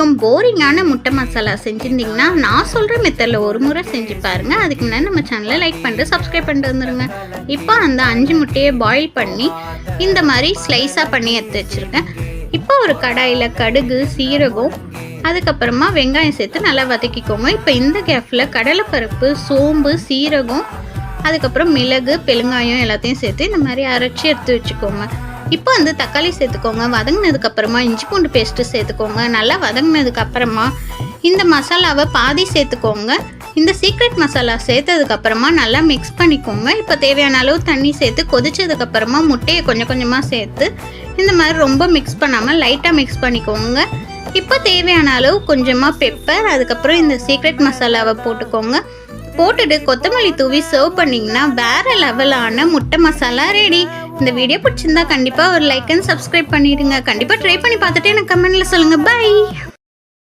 வரைக்கும் போரிங்கான முட்டை மசாலா செஞ்சுருந்தீங்கன்னா நான் சொல்கிற மெத்தடில் ஒரு முறை செஞ்சு பாருங்கள். அதுக்கு முன்னாடி நம்ம சேனலை லைக் பண்ணிட்டு சப்ஸ்கிரைப் பண்ணிட்டு வந்துடுங்க. இப்போ அந்த 5 முட்டையை பாயில் பண்ணி இந்த மாதிரி ஸ்லைஸாக பண்ணி எடுத்து வச்சுருக்கேன். இப்போ ஒரு கடாயில் கடுகு, சீரகம், அதுக்கப்புறமா வெங்காயம் சேர்த்து நல்லா வதக்கிக்கோங்க. இப்போ இந்த கேப்பில் கடலைப்பருப்பு, சோம்பு, சீரகம், அதுக்கப்புறம் மிளகு, பெருங்காயம் எல்லாத்தையும் சேர்த்து இந்த மாதிரி அரைச்சி எடுத்து வச்சுக்கோங்க. இப்போ வந்து தக்காளி சேர்த்துக்கோங்க. வதங்கினதுக்கப்புறமா இஞ்சி பூண்டு பேஸ்ட்டு சேர்த்துக்கோங்க. நல்லா வதங்கினதுக்கப்புறமா இந்த மசாலாவை பாதி சேர்த்துக்கோங்க. இந்த சீக்ரெட் மசாலா சேர்த்ததுக்கப்புறமா நல்லா மிக்ஸ் பண்ணிக்கோங்க. இப்போ தேவையான அளவு தண்ணி சேர்த்து கொதிச்சதுக்கப்புறமா முட்டையை கொஞ்சம் கொஞ்சமாக சேர்த்து இந்த மாதிரி ரொம்ப மிக்ஸ் பண்ணாமல் லைட்டாக மிக்ஸ் பண்ணிக்கோங்க. இப்போ தேவையான அளவு கொஞ்சமாக பெப்பர், அதுக்கப்புறம் இந்த சீக்ரெட் மசாலாவை போட்டுக்கோங்க. போட்டுட்டு கொத்தமல்லி தூவி சர்வ் பண்ணிங்கன்னா வேறு லெவலான முட்டை மசாலா ரெடி. இந்த வீடியோ பிடிச்சிருந்தா கண்டிப்பாக ஒரு லைக் அண்ட் சப்ஸ்கிரைப் பண்ணிடுங்க. கண்டிப்பாக ட்ரை பண்ணி பார்த்துட்டு எனக்கு கமெண்ட்டில் சொல்லுங்கள். பை.